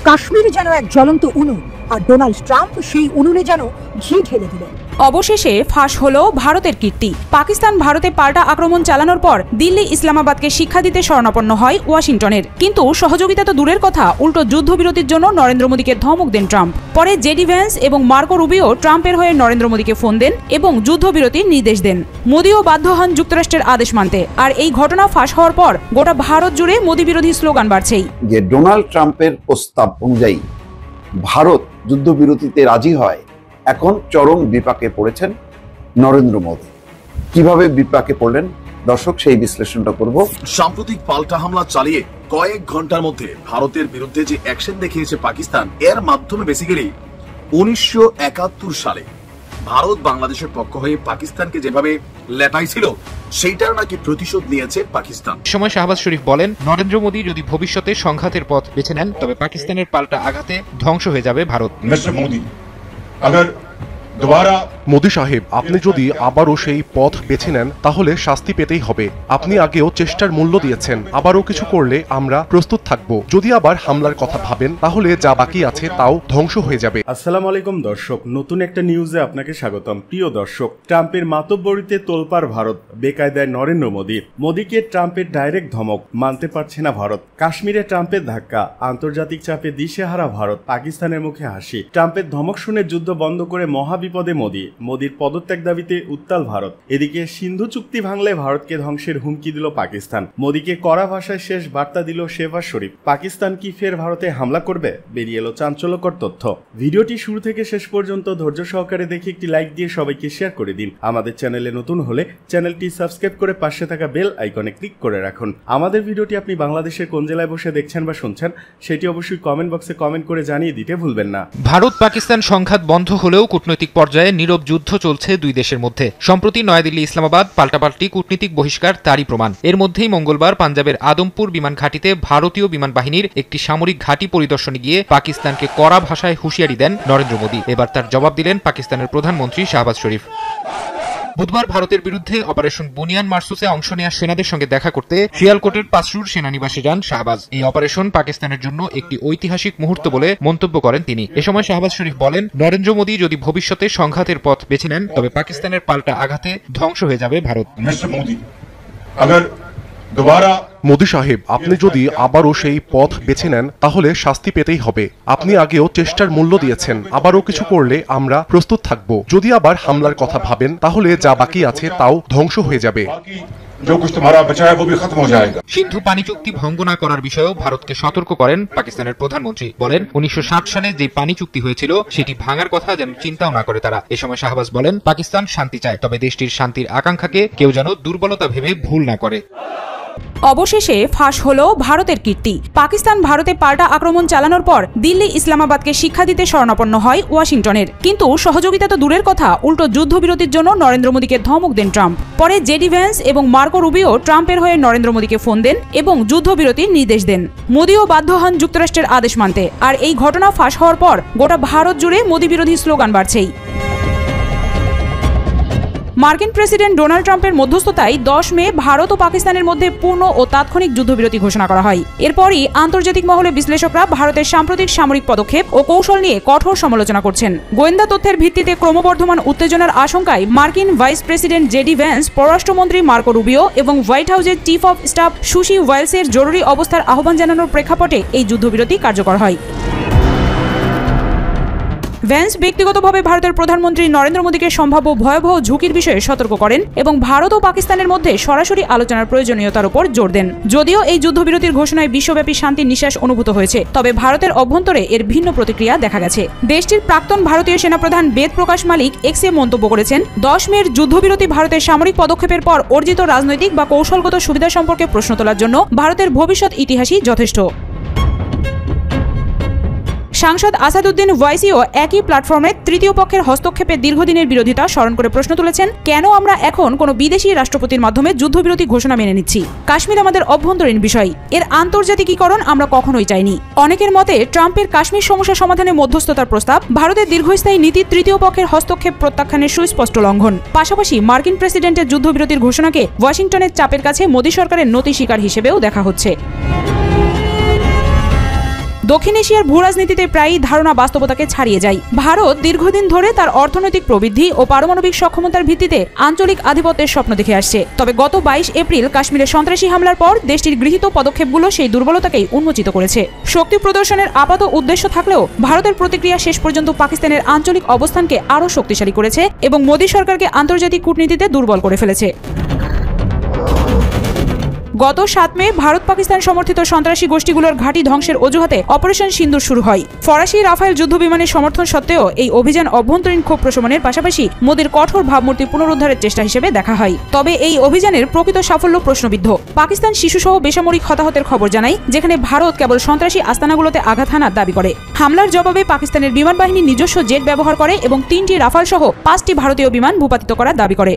কাশ্মীর যেন এক জ্বলন্ত উনুন, আর ডোনাল্ড ট্রাম্প সেই উনুনে যেন ঘি ঢেলে দিলেন। অবশেষে ফাঁস হলো ভারতের কীর্তি। পাকিস্তান ভারতে পাল্টা আক্রমণ চালানোর পর দিল্লি ইসলামাবাদকে শিক্ষা দিতে শরণাপন্ন হয় ওয়াশিংটনের। কিন্তু সহযোগিতা তো দূরের কথা, উল্টো যুদ্ধবিরতির জন্য নরেন্দ্র মোদীকে ধমক দেন ট্রাম্প। পরে জেডি ভ্যান্স এবং মার্কো রুবিও ট্রাম্পের হয়ে নরেন্দ্র মোদীকে ফোন দেন এবং যুদ্ধবিরতির নির্দেশ দেন। মোদীও বাধ্য হন যুক্তরাষ্ট্রের আদেশ মানতে। আর এই ঘটনা ফাঁস হওয়ার পর গোটা ভারত জুড়ে মোদী বিরোধী স্লোগান বাড়ছেই। যে ডোনাল্ড ট্রাম্পের প্রস্তাব অনুযায়ী ভারত যুদ্ধবিরতিতে রাজি হয়, এখন চরম বিপাকে পড়েছেন নরেন্দ্র মোদী। কিভাবে বিপাকে পড়লেন দর্শক, সেই বিশ্লেষণটা করব। সাম্প্রতিক পাল্টা হামলা চালিয়ে কয়েক ঘন্টার মধ্যে ভারতের বিরুদ্ধে যে অ্যাকশন দেখিয়েছে পাকিস্তান, এর মাধ্যমে বেসিক্যালি 1971 সালে ভারত বাংলাদেশের পক্ষ হয়ে পাকিস্তানকে যেভাবে লেটাইছিল সেইটার নাকি প্রতিশোধ নিয়েছে পাকিস্তান। সময় শাহবাজ শরীফ বলেন, নরেন্দ্র মোদী যদি ভবিষ্যতে সংঘাতের পথ বেছে নেন তবে পাকিস্তানের পাল্টা আঘাতে ধ্বংস হয়ে যাবে ভারত। মোদী সাহেব, আপনি যদি আবারও সেই পথ বেছে নেন তাহলে শাস্তি পেতেই হবে। আপনি আগেও চেষ্টার মূল্য দিয়েছেন, আবারও কিছু করলে আমরা প্রস্তুত থাকব। যদি আবার হামলার কথা ভাবেন তাহলে যা বাকি আছে তাও ধ্বংস হয়ে যাবে। আসসালামু আলাইকুম দর্শক, নতুন একটা নিউজে আপনাকে স্বাগতম। প্রিয় দর্শক, ট্রাম্পের মাতব্বরিতে তোলপাড় ভারত, বেকায়দায় নরেন্দ্র মোদী। মোদীকে ট্রাম্পের ডাইরেক্ট ধমক, মানতে পারছে না ভারত। কাশ্মীরে ট্রাম্পের ধাক্কা, আন্তর্জাতিক চাপে দিশেহারা ভারত, পাকিস্তানের মুখে হাসি। ট্রাম্পের ধমক শুনে যুদ্ধ বন্ধ করে মহাবিপদে মোদীর পদত্যাগ দাবিতে উত্তাল ভারত। এদিকে সিন্ধু চুক্তি ভাঙলে ভারতকে ধ্বংসের হুমকি দিল পাকিস্তান। মোদীকে কড়া ভাষায় শেষ বার্তা দিল শেহবাজ শরীফ। পাকিস্তান কি ফের ভারতে হামলা করবে? বেরিয়ে এলো চাঞ্চল্যকর তথ্য। ভিডিওটি শুরু থেকে শেষ পর্যন্ত ধৈর্য সহকারে দেখে একটি লাইক দিয়ে সবাইকে শেয়ার করে দিন। আমাদের চ্যানেলে নতুন হলে চ্যানেলটি সাবস্ক্রাইব করে পাশে থাকা বেল আইকনে ক্লিক করে রাখুন। আমাদের ভিডিওটি আপনি বাংলাদেশের কোন জেলায় বসে দেখছেন বা শুনছেন সেটি অবশ্যই কমেন্ট বক্সে কমেন্ট করে জানিয়ে দিতে ভুলবেন না। ভারত পাকিস্তান সংঘাত বন্ধ হলেও কূটনৈতিক পর্যায়ে নীরব যুদ্ধ চলছে দুই দেশের মধ্যে। সম্প্রতি নয়াদিল্লি ইসলামাবাদ পাল্টাপাল্টি কূটনীতিক বহিষ্কার তারই প্রমাণ। এর মধ্যেই মঙ্গলবার পাঞ্জাবের আদমপুর বিমান ঘাঁটিতে ভারতীয় বিমান বাহিনীর একটি সামরিক ঘাঁটি পরিদর্শনে গিয়ে পাকিস্তানকে কড়া ভাষায় হুঁশিয়ারি দেন নরেন্দ্র মোদী। এবার তার জবাব দিলেন পাকিস্তানের প্রধানমন্ত্রী শাহবাজ শরীফ। বুধবার ভারতের বিরুদ্ধে অপারেশন বুনিয়ান মার্সুসে অংশ নেওয়া সেনাদের সঙ্গে দেখা করতে শিয়ালকোটের পাসরুর সেনানিবাসে যান শাহবাজ। এই অপারেশন পাকিস্তানের জন্য একটি ঐতিহাসিক মুহূর্ত বলে মন্তব্য করেন তিনি। এ সময় শাহবাজ শরীফ বলেন, নরেন্দ্র মোদী যদি ভবিষ্যতে সংঘাতের পথ বেছে নেন তবে পাকিস্তানের পাল্টা আঘাতে ধ্বংস হয়ে যাবে ভারত। মোদী সাহেব, আপনি যদি আবারও সেই পথ বেছে নেন তাহলে শাস্তি পেতেই হবে। আপনি আগেও চেষ্টার মূল্য দিয়েছেন, আবারও কিছু করলে আমরা প্রস্তুত থাকব। যদি আবার হামলার কথা ভাবেন তাহলে যা বাকি আছে তাও ধ্বংস হয়ে যাবে। সিন্ধু পানি চুক্তি ভঙ্গ না করার বিষয়েও ভারতকে সতর্ক করেন পাকিস্তানের প্রধানমন্ত্রী। বলেন, 1960 সালে যে পানি চুক্তি হয়েছিল সেটি ভাঙার কথা যেন চিন্তাও না করে তারা। এ সময় শাহবাজ বলেন, পাকিস্তান শান্তি চায়, তবে দেশটির শান্তির আকাঙ্ক্ষাকে কেউ যেন দুর্বলতা ভেবে ভুল না করে। অবশেষে ফাঁস হলো ভারতের কীর্তি। পাকিস্তান ভারতে পাল্টা আক্রমণ চালানোর পর দিল্লি ইসলামাবাদকে শিক্ষা দিতে শরণাপন্ন হয় ওয়াশিংটনের। কিন্তু সহযোগিতা তো দূরের কথা, উল্টো যুদ্ধবিরতির জন্য নরেন্দ্র মোদীকে ধমক দেন ট্রাম্প। পরে জেডি ভ্যান্স এবং মার্কো রুবিও ট্রাম্পের হয়ে নরেন্দ্র মোদীকে ফোন দেন এবং যুদ্ধবিরতির নির্দেশ দেন। মোদীও বাধ্য হন যুক্তরাষ্ট্রের আদেশ মানতে। আর এই ঘটনা ফাঁস হওয়ার পর গোটা ভারত জুড়ে মোদী বিরোধী স্লোগান বাড়ছেই। মার্কিন প্রেসিডেন্ট ডোনাল্ড ট্রাম্পের মধ্যস্থতায় 10 মে ভারত ও পাকিস্তানের মধ্যে পূর্ণ ও তাৎক্ষণিক যুদ্ধবিরতি ঘোষণা করা হয়। এরপরই আন্তর্জাতিক মহলে বিশ্লেষকরা ভারতের সাম্প্রতিক সামরিক পদক্ষেপ ও কৌশল নিয়ে কঠোর সমালোচনা করছেন। গোয়েন্দা তথ্যের ভিত্তিতে ক্রমবর্ধমান উত্তেজনার আশঙ্কায় মার্কিন ভাইস প্রেসিডেন্ট জেডি ভ্যান্স, পররাষ্ট্রমন্ত্রী মার্কো রুবিও এবং হোয়াইট হাউসের চিফ অব স্টাফ সুশি ওয়াইলসের জরুরি অবস্থার আহ্বান জানানোর প্রেক্ষাপটে এই যুদ্ধবিরতি কার্যকর হয়। ভ্যান্স ব্যক্তিগতভাবে ভারতের প্রধানমন্ত্রী নরেন্দ্র মোদীকে সম্ভাব্য ভয়াবহ ঝুঁকির বিষয়ে সতর্ক করেন এবং ভারত ও পাকিস্তানের মধ্যে সরাসরি আলোচনার প্রয়োজনীয়তার উপর জোর দেন। যদিও এই যুদ্ধবিরতির ঘোষণায় বিশ্বব্যাপী শান্তির নিঃশ্বাস অনুভূত হয়েছে, তবে ভারতের অভ্যন্তরে এর ভিন্ন প্রতিক্রিয়া দেখা গেছে। দেশটির প্রাক্তন ভারতীয় সেনাপ্রধান বেদ প্রকাশ মালিক এক্সে মন্তব্য করেছেন, 10 মের যুদ্ধবিরতি ভারতের সামরিক পদক্ষেপের পর অর্জিত রাজনৈতিক বা কৌশলগত সুবিধা সম্পর্কে প্রশ্ন তোলার জন্য ভারতের ভবিষ্যৎ ইতিহাসই যথেষ্ট। সাংসদ আসাদুদ্দিন ওয়াইসিও একই প্ল্যাটফর্মে তৃতীয় পক্ষের হস্তক্ষেপের দীর্ঘদিনের বিরোধিতা স্মরণ করে প্রশ্ন তুলেছেন, কেন আমরা এখন কোনো বিদেশি রাষ্ট্রপতির মাধ্যমে যুদ্ধবিরতি ঘোষণা মেনে নিচ্ছি? কাশ্মীর আমাদের অভ্যন্তরীণ বিষয়, এর আন্তর্জাতিকীকরণ আমরা কখনোই চাইনি। অনেকের মতে ট্রাম্পের কাশ্মীর সমস্যা সমাধানে মধ্যস্থতার প্রস্তাব ভারতের দীর্ঘস্থায়ী নীতি তৃতীয় পক্ষের হস্তক্ষেপ প্রত্যাখ্যানের সুস্পষ্ট লঙ্ঘন। পাশাপাশি মার্কিন প্রেসিডেন্টের যুদ্ধবিরতির ঘোষণাকে ওয়াশিংটনের চাপের কাছে মোদী সরকারের নতি স্বীকার হিসেবেও দেখা হচ্ছে। দক্ষিণ এশিয়ার ভূ রাজনীতিতে প্রায়ই ধারণা বাস্তবতাকে ছাড়িয়ে যায়। ভারত দীর্ঘদিন ধরে তার অর্থনৈতিক প্রবৃদ্ধি ও পারমাণবিক সক্ষমতার ভিত্তিতে আঞ্চলিক আধিপত্যের স্বপ্ন দেখে আসছে। তবে গত 22 এপ্রিল কাশ্মীরে সন্ত্রাসী হামলার পর দেশটির গৃহীত পদক্ষেপগুলো সেই দুর্বলতাকেই উন্মোচিত করেছে। শক্তি প্রদর্শনের আপাত উদ্দেশ্য থাকলেও ভারতের প্রতিক্রিয়া শেষ পর্যন্ত পাকিস্তানের আঞ্চলিক অবস্থানকে আরও শক্তিশালী করেছে এবং মোদী সরকারকে আন্তর্জাতিক কূটনীতিতে দুর্বল করে ফেলেছে। গত 7 মে ভারত পাকিস্তান সমর্থিত সন্ত্রাসী গোষ্ঠীগুলোর ঘাঁটি ধ্বংসের অজুহাতে অপারেশন সিন্দুর শুরু হয়। ফরাসি রাফায়েল যুদ্ধবিমানের সমর্থন সত্ত্বেও এই অভিযান অভ্যন্তরীণ ক্ষোভ প্রশমনের পাশাপাশি মোদীর কঠোর ভাবমূর্তি পুনরুদ্ধারের চেষ্টা হিসেবে দেখা হয়। তবে এই অভিযানের প্রকৃত সাফল্য প্রশ্নবিদ্ধ। পাকিস্তান শিশুসহ বেসামরিক হতাহতের খবর জানায়, যেখানে ভারত কেবল সন্ত্রাসী আস্তানাগুলোতে আঘাত হানার দাবি করে। হামলার জবাবে পাকিস্তানের বিমান বাহিনী নিজস্ব জেট ব্যবহার করে এবং 3টি রাফাল সহ 5টি ভারতীয় বিমান ভূপাতিত করার দাবি করে।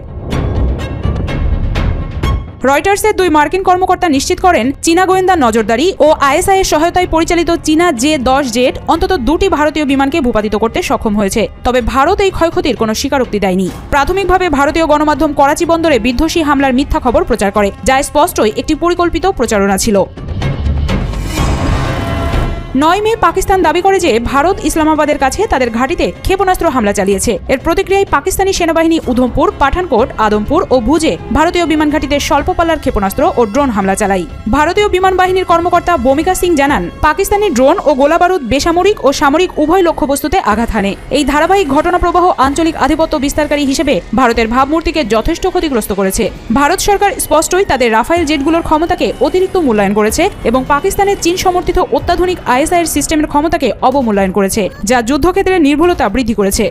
রয়টার্সের 2 মার্কিন কর্মকর্তা নিশ্চিত করেন, চীনা গোয়েন্দা নজরদারি ও আইএসআই এর সহায়তায় পরিচালিত চীনা J-10 জেট অন্তত 2টি ভারতীয় বিমানকে ভূপাতিত করতে সক্ষম হয়েছে। তবে ভারত এই ক্ষয়ক্ষতির কোনো স্বীকারোক্তি দেয়নি। প্রাথমিকভাবে ভারতীয় গণমাধ্যম করাচি বন্দরে বিধ্বংসী হামলার মিথ্যা খবর প্রচার করে, যা স্পষ্টই একটি পরিকল্পিত প্রচারণা ছিল। 9 মে পাকিস্তান দাবি করে যে ভারত ইসলামাবাদের কাছে তাদের ঘাঁটিতে ক্ষেপণাস্ত্র হামলা চালিয়েছে। এর প্রতিক্রিয়ায় পাকিস্তানি সেনাবাহিনী উধমপুর, পাঠানকোট, আদমপুর ও ভুজে ভারতীয় বিমান ঘাঁটিতে স্বল্প পাল্লার ক্ষেপণাস্ত্র ও ড্রোন হামলা চালায়। ভারতীয় বিমান বাহিনীর কর্মকর্তা ভূমিকা সিং জানান, পাকিস্তানি ড্রোন ও গোলাবারুদ বেসামরিক ও সামরিক উভয় লক্ষ্যবস্তুতে আঘাত হানে। এই ধারাবাহিক ঘটনাপ্রবাহ আঞ্চলিক আধিপত্য বিস্তারকারী হিসেবে ভারতের ভাবমূর্তিকে যথেষ্ট ক্ষতিগ্রস্ত করেছে। ভারত সরকার স্পষ্টই তাদের রাফায়েল জেটগুলোর ক্ষমতাকে অতিরিক্ত মূল্যায়ন করেছে এবং পাকিস্তানের চীন সমর্থিত অত্যাধুনিক আইএসআই এর সিস্টেমের ক্ষমতাকে অবমূল্যায়ন করেছে, যা যুদ্ধক্ষেত্রে নির্ভুলতা বৃদ্ধি করেছে।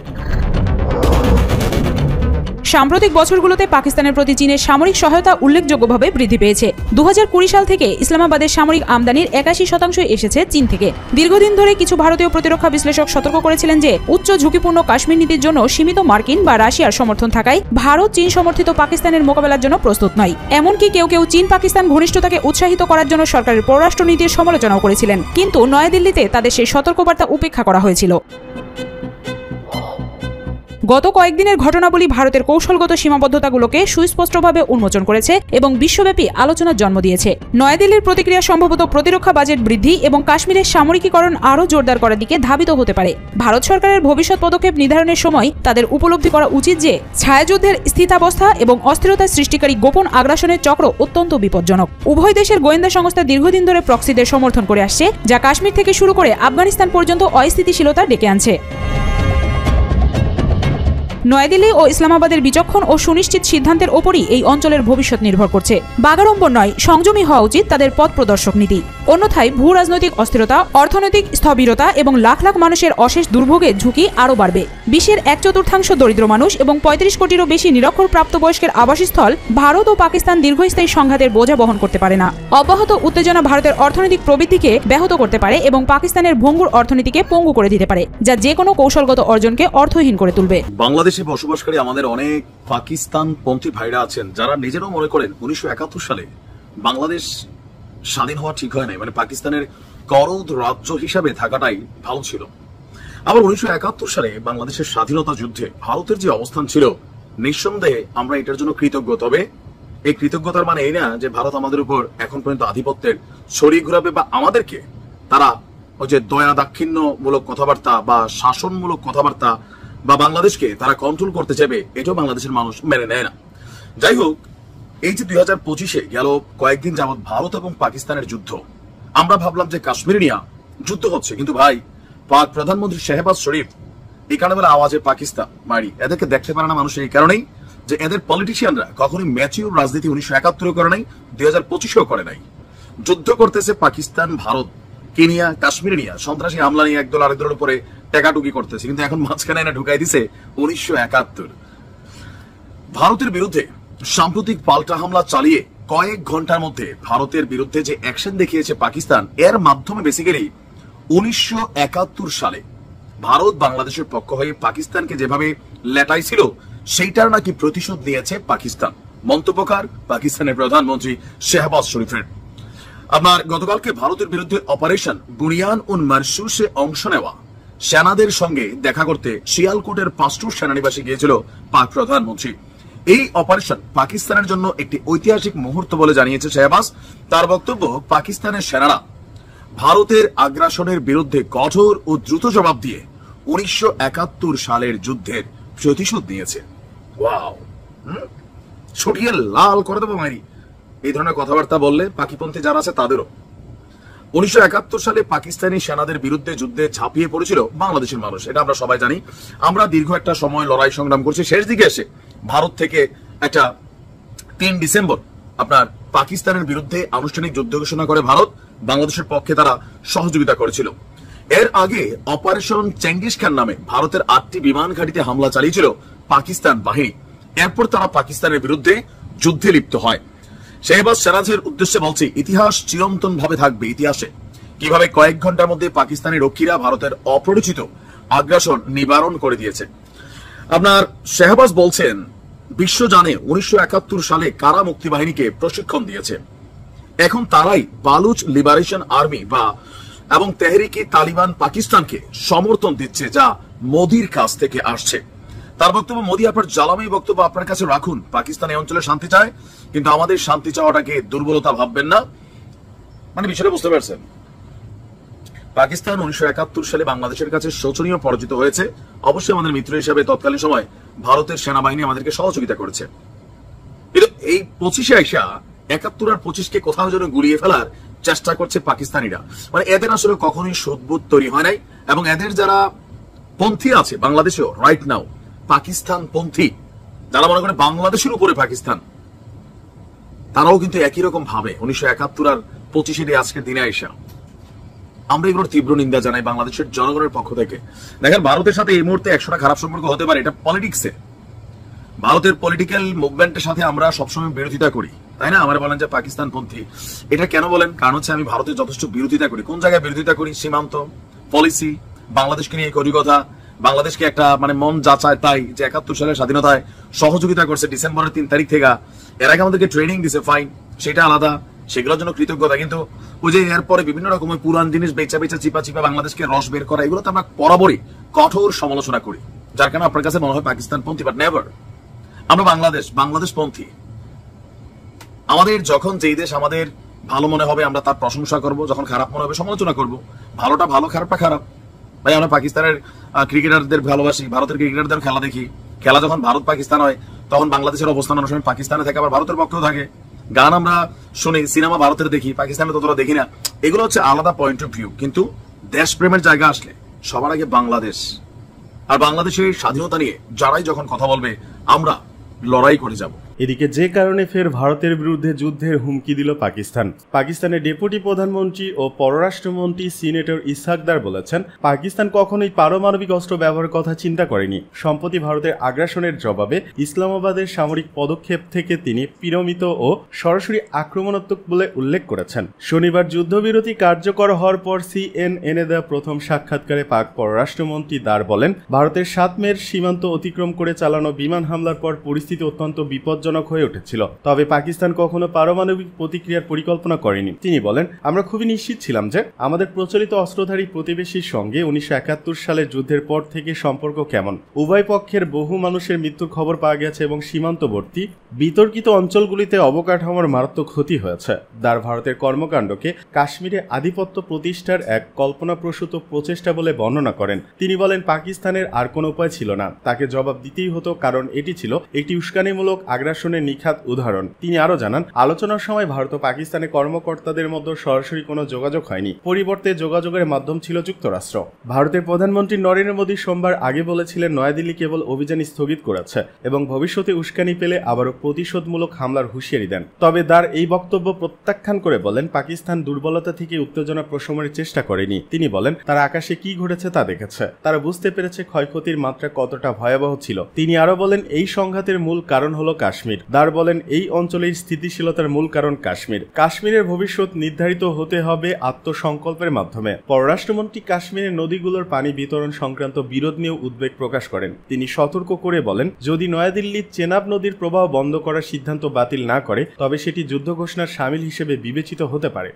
সাম্প্রতিক বছরগুলোতে পাকিস্তানের প্রতি চীনের সামরিক সহায়তা উল্লেখযোগ্যভাবে বৃদ্ধি পেয়েছে। 2020 সাল থেকে ইসলামাবাদের সামরিক আমদানির 81% এসেছে চীন থেকে। দীর্ঘদিন ধরে কিছু ভারতীয় প্রতিরক্ষা বিশ্লেষক সতর্ক করেছিলেন যে উচ্চ ঝুঁকিপূর্ণ কাশ্মীর নীতির জন্য সীমিত মার্কিন বা রাশিয়ার সমর্থন থাকায় ভারত চীন সমর্থিত পাকিস্তানের মোকাবেলার জন্য প্রস্তুত নয়। এমনকি কেউ কেউ চীন পাকিস্তান ঘনিষ্ঠতাকে উৎসাহিত করার জন্য সরকারের পররাষ্ট্রনীতির সমালোচনাও করেছিলেন, কিন্তু নয়াদিল্লিতে তাদের সেই সতর্কবার্তা উপেক্ষা করা হয়েছিল। গত কয়েকদিনের ঘটনাবলী ভারতের কৌশলগত সীমাবদ্ধতাগুলোকে সুস্পষ্টভাবে উন্মোচন করেছে এবং বিশ্বব্যাপী আলোচনার জন্ম দিয়েছে। নয়াদিল্লির প্রতিক্রিয়া সম্ভবত প্রতিরক্ষা বাজেট বৃদ্ধি এবং কাশ্মীরের সামরিকীকরণ আরও জোরদার করার দিকে ধাবিত হতে পারে। ভারত সরকারের ভবিষ্যৎ পদক্ষেপ নির্ধারণের সময় তাদের উপলব্ধি করা উচিত যে ছায়াযুদ্ধের স্থিতাবস্থা এবং অস্থিরতা সৃষ্টিকারী গোপন আগ্রাসনের চক্র অত্যন্ত বিপজ্জনক। উভয় দেশের গোয়েন্দা সংস্থা দীর্ঘদিন ধরে প্রক্সিদের সমর্থন করে আসছে, যা কাশ্মীর থেকে শুরু করে আফগানিস্তান পর্যন্ত অস্থিতিশীলতা ডেকে আনছে। নয়াদিল্লি ও ইসলামাবাদের বিচক্ষণ ও সুনিশ্চিত সিদ্ধান্তের ওপরই এই অঞ্চলের ভবিষ্যৎ নির্ভর করছে। বাগাড়ম্বর নয়, সংযমী হওয়া উচিত তাদের পথ প্রদর্শক নীতি। অন্যথায় ভূ রাজনৈতিক অস্থিরতা, অর্থনৈতিক স্থবিরতা এবং লাখ লাখ মানুষের অশেষ দুর্ভোগের ঝুঁকি আরও বাড়বে। বিশ্বের 1/4 দরিদ্র মানুষ এবং 35 কোটিরও বেশি নিরক্ষর প্রাপ্তবয়স্কের আবাসস্থল ভারত ও পাকিস্তান দীর্ঘস্থায়ী সংঘাতের বোঝা বহন করতে পারে না। অব্যাহত উত্তেজনা ভারতের অর্থনৈতিক প্রবৃদ্ধিকে ব্যাহত করতে পারে এবং পাকিস্তানের ভঙ্গুর অর্থনীতিকে পঙ্গু করে দিতে পারে, যা যে কোনো কৌশলগত অর্জনকে অর্থহীন করে তুলবে। বাংলাদেশে বসবাসকারী আমাদের অনেক পাকিস্তানপন্থী ভাইরা আছেন, যারা নিজেরাও মনে করেন 1971 সালে বাংলাদেশ স্বাধীন হওয়া ঠিক হয় নাই, মানে পাকিস্তানের করদ রাজ্য হিসাবে থাকাটাই ভালো ছিল। আবার 1971 সালে বাংলাদেশের স্বাধীনতা যুদ্ধে ভারতের যে অবস্থান ছিল, নিঃসন্দেহে আমরা এটার জন্য কৃতজ্ঞ। তবে এই কৃতজ্ঞতার মানে এই না যে ভারত আমাদের উপর এখন পর্যন্ত আধিপত্যের ছড়িয়ে ঘুরাবে বা আমাদেরকে তারা ওই যে দয়া দাক্ষিণ্যমূলক কথাবার্তা বা শাসনমূলক কথাবার্তা বা বাংলাদেশকে তারা কন্ট্রোল করতে চাইবে, এটাও বাংলাদেশের মানুষ মেনে নেয় না। যাই হোক, এই যে 2025-এ গেল কয়েকদিন যাবৎ ভারত এবং পাকিস্তানের যুদ্ধ, আমরা ভাবলাম যে কাশ্মীর নিয়ে যুদ্ধ হচ্ছে, কিন্তু ভাই পাক প্রধানমন্ত্রী শাহবাজ শরীফ এখানে বলে আওয়াজে পাকিস্তান মারি, এদেরকে দেখতে পারে না মানুষ এই কারণেই যে এদের পলিটিশিয়ানরা কখনোই ম্যাচিউর রাজনীতি 1971-এও করে নাই, 2025-এও করে নাই। যুদ্ধ করতেছে পাকিস্তান, ভারত, কেনিয়া, কাশ্মীর নিয়ে, সন্ত্রাসী হামলা নিয়ে একদল আরেক দলের উপরে টেকাটুকি করতেছে, কিন্তু এখন মাঝখানে এনে ঢুকাই দিছে 1971। ভারতের বিরুদ্ধে সাম্প্রতিক পাল্টা হামলা চালিয়ে কয়েক ঘন্টার মধ্যে ভারতের বিরুদ্ধে যে অ্যাকশন দেখিয়েছে পাকিস্তান, এর মাধ্যমে বেসিক্যালি 1971 সালে ভারত বাংলাদেশের পক্ষ হয়ে পাকিস্তানকে যেভাবে লেটাইছিল সেইটার নাকি প্রতিশোধ নিয়েছে পাকিস্তান। মন্তব্যকার পাকিস্তানের প্রধানমন্ত্রী শাহবাজ শরীফের। আপনার গতকালকে ভারতের বিরুদ্ধে অপারেশন বুনিয়ান উন মারসুসে অংশ নেওয়া সেনাদের সঙ্গে দেখা করতে শিয়ালকোটের পাস্টুর সেনানিবাসে গিয়েছিল পাক প্রধানমন্ত্রী। এই অপারেশন পাকিস্তানের জন্য একটি ঐতিহাসিক মুহূর্ত বলে জানিয়েছে শাহবাজ। তার বক্তব্য, পাকিস্তানের সেনারা ভারতের আগ্রাসনের বিরুদ্ধে কঠোর ও দ্রুত জবাব দিয়ে 1971 সালের যুদ্ধের প্রতিশোধ নিয়েছে। ওয়াও, ছুটিয়ে লাল করে দেবো মাইরি, এই ধরনের কথাবার্তা বললে পাকিপন্থী যারা আছে তাদেরও। 1971 সালে পাকিস্তানি সেনাদের বিরুদ্ধে যুদ্ধে ঝাঁপিয়ে পড়েছিল বাংলাদেশের মানুষ, এটা আমরা সবাই জানি। আমরা দীর্ঘ একটা সময় লড়াই সংগ্রাম করছি, শেষ দিকে এসে ভারত থেকে একটা 3 ডিসেম্বর আপনার পাকিস্তানের বিরুদ্ধে আনুষ্ঠানিক যুদ্ধ ঘোষণা করে ভারত। বাংলাদেশের পক্ষে তারা সহযোগিতা করেছিল। এর আগে অপারেশন চেঙ্গিস খান নামে ভারতের 8টি বিমান ঘাঁটিতে হামলা চালিয়েছিল পাকিস্তান বাহিনী। এরপর তারা পাকিস্তানের বিরুদ্ধে যুদ্ধে লিপ্ত হয়। শেহবাজ সেরাজের উদ্দেশ্যে বলছি, ইতিহাস চিরন্তন ভাবে থাকবে ইতিহাসে কিভাবে কয়েক ঘন্টার মধ্যে পাকিস্তানি রক্ষীরা ভারতের অপরিচিত আগ্রাসন নিবারণ করে দিয়েছে। আপনার শেহবাজ বলছেন, বিশ্ব জানে 1971 সালে কারা মুক্তি বাহিনীকে প্রশিক্ষণ দিয়েছে। এখন তারাই বালুচ লিবারেশন আর্মি এবং তেহরিকে তালিবান পাকিস্তানকে সমর্থন দিচ্ছে, যা মোদির কাছ থেকে আসছে। তার বক্তব্য, মোদি আপনার জ্বালামি বক্তব্য আপনার কাছে রাখুন। পাকিস্তান এই অঞ্চলে শান্তি চায়, কিন্তু আমাদের শান্তি চাওয়াটাকে দুর্বলতা ভাববেন না। মানে বিষয়টা বুঝতে পারছেন? পাকিস্তান 1971 সালে বাংলাদেশের কাছে শোচনীয় পরাজিত হয়েছে। অবশ্যই আমাদের মিত্র হিসেবে তৎকালীন সময় ভারতের সেনাবাহিনী আমাদেরকে সহযোগিতা করেছে, কিন্তু এই 25-এ আইসা 71 আর 25-কে কোথাও যেন গুলিয়ে ফেলার চেষ্টা করছে পাকিস্তানিরা। মানে এদের আসলে কখনোই সদ্বুদ তৈরি হয় নাই, এবং এদের যারা পন্থী আছে বাংলাদেশেও রাইট নাও, পাকিস্তান পন্থী যারা মনে করে বাংলাদেশের উপরে পাকিস্তান, তারাও কিন্তু একই রকম ভাবে 1971 আর 25-এর আজকের দিনে আইসা। আমরা এগুলোর তীব্র নিন্দা জানাই বাংলাদেশের জনগণের পক্ষ থেকে। দেখেন, ভারতের সাথে এই মুহূর্তে 100টা খারাপ সম্পর্ক হতে পারে, এটা পলিটিক্সে। ভারতের পলিটিক্যাল মুভমেন্টের সাথে আমরা সবসময় বিরোধিতা করি, তাই না? আমরা বলেন যে পাকিস্তান পন্থী, এটা কেন বলেন? কারণ হচ্ছে আমি ভারতের যথেষ্ট বিরোধিতা করি। কোন জায়গায় বিরোধিতা করি? সীমান্ত, পলিসি, বাংলাদেশকে নিয়ে করি কথা, বাংলাদেশকে একটা মানে মন যাচায় তাই যে 71 সালের স্বাধীনতায় সহযোগিতা করছে ডিসেম্বরের 3 তারিখ থেকে। এর আগে আমাদেরকে ট্রেনিং দিছে, ফাইন, সেটা আলাদা, সেগুলোর জন্য কৃতজ্ঞতা। কিন্তু ওই যে এরপরে বিভিন্ন রকম ওই পুরান জিনিস বেচা বেচা চিপা চিপা বাংলাদেশকে রস বের করা, এগুলো তো আমরা বরাবরই কঠোর সমালোচনা করি, যার কারণে আপনার কাছে মনে হয় পাকিস্তান পন্থী, বাট নেভার। আমরা বাংলাদেশ পন্থী। আমাদের যখন যেই দেশ আমাদের ভালো মনে হবে আমরা তার প্রশংসা করব, যখন খারাপ মনে হবে সমালোচনা করব। ভালোটা ভালো, খারাপটা খারাপ। ভাই, আমরা পাকিস্তানের ক্রিকেটারদের ভালোবাসি, ভারতের ক্রিকেটারদের খেলা দেখি। খেলা যখন ভারত পাকিস্তান হয় তখন বাংলাদেশের অবস্থান অনেক সময় পাকিস্তানে থাকে, আবার ভারতের পক্ষেও থাকে। গান আমরা শুনি, সিনেমা ভারতের দেখি, পাকিস্তানে ততটা দেখি না। এগুলো হচ্ছে আলাদা পয়েন্ট অফ ভিউ। কিন্তু দেশপ্রেমের জায়গা আসলে সবার আগে বাংলাদেশ, আর বাংলাদেশের স্বাধীনতা নিয়ে যারাই যখন কথা বলবে আমরা লড়াই করে যাব। এদিকে যে কারণে ফের ভারতের বিরুদ্ধে যুদ্ধের হুমকি দিল পাকিস্তান। পাকিস্তানের ডেপুটি প্রধানমন্ত্রী ও পররাষ্ট্রমন্ত্রী সিনেটর ইসহাকদার বলেছেন, পাকিস্তান কখনোই পারমাণবিক অস্ত্র ব্যবহারের কথা চিন্তা করেনি। সম্প্রতি ভারতের আগ্রাসনের জবাবে ইসলামাবাদের সামরিক পদক্ষেপ থেকে তিনি বিরমিত ও সরাসরি আক্রমণাত্মক বলে উল্লেখ করেছেন। শনিবার যুদ্ধবিরতি কার্যকর হওয়ার পর CNN-এ দেওয়া প্রথম সাক্ষাৎকারে পাক পররাষ্ট্রমন্ত্রী দার বলেন, ভারতের 7 মের সীমান্ত অতিক্রম করে চালানো বিমান হামলার পর পরিস্থিতি অত্যন্ত বিপজ্জনক হয়ে উঠেছিল, তবে পাকিস্তান কখনো পারমাণবিক প্রতিক্রিয়ার পরিকল্পনা করেনি। তিনি বলেন, আমরা খুবই নিশ্চিত ছিলাম যে আমাদের প্রচলিত অস্ত্রধারী প্রতিবেশীর সঙ্গে 1971 সালের যুদ্ধের পর থেকে সম্পর্ক কেমন। উভয় পক্ষের বহু মানুষের মৃত্যুর খবর পাওয়া গেছে এবং সীমান্তবর্তী বিতর্কিত অঞ্চলগুলিতে অবকাঠামোর মারাত্মক ক্ষতি হয়েছে। দার ভারতের কর্মকাণ্ডকে কাশ্মীরে আধিপত্য প্রতিষ্ঠার এক কল্পনাপ্রসূত প্রচেষ্টা বলে বর্ণনা করেন। তিনি বলেন, পাকিস্তানের আর কোনো উপায় ছিল না, তাকে জবাব দিতেই হতো, কারণ এটি ছিল একটি উস্কানিমূলক আগ্রাসনের নিখাত উদাহরণ। তিনি আরো জানান, আলোচনার সময় ভারত ও পাকিস্তানের কর্মকর্তাদের মধ্যে সরাসরি কোনো যোগাযোগ হয়নি, পরিবর্তে যোগাযোগের মাধ্যম ছিল যুক্তরাষ্ট্র। ভারতের প্রধানমন্ত্রী নরেন্দ্র মোদী সোমবার আগে বলেছিলেন, নয়াদিল্লি কেবল অভিযান স্থগিত করেছে এবং ভবিষ্যতে উস্কানি পেলে আবারও প্রতিশোধমূলক হামলার হুঁশিয়ারি দেন। তবে দার এই বক্তব্য প্রত্যাখ্যান করে বলেন, পাকিস্তান দুর্বলতা থেকে উত্তেজনা প্রশমনের চেষ্টা করেনি। তিনি বলেন, তারা আকাশে কি ঘটেছে তা দেখেছে, তারা বুঝতে পেরেছে ক্ষয়ক্ষতির মাত্রা কতটা ভয়াবহ ছিল। তিনি আরো বলেন, এই সংঘাতের মূল কারণ হলো কাশ্মীর। দার বলেন, এই অঞ্চলের স্থিতিশীলতার মূল কারণ কাশ্মীর। কাশ্মীরের ভবিষ্যৎ নির্ধারিত হতে হবে আত্মসংকল্পের মাধ্যমে। পররাষ্ট্রমন্ত্রী কাশ্মীরের নদীগুলোর পানি বিতরণ সংক্রান্ত বিরোধ নিয়েও উদ্বেগ প্রকাশ করেন। তিনি সতর্ক করে বলেন, যদি নয়াদিল্লি চেনাব নদীর প্রবাহ বন্ধ করার সিদ্ধান্ত বাতিল না করে তবে সেটি যুদ্ধ ঘোষণার শামিল হিসেবে বিবেচিত হতে পারে।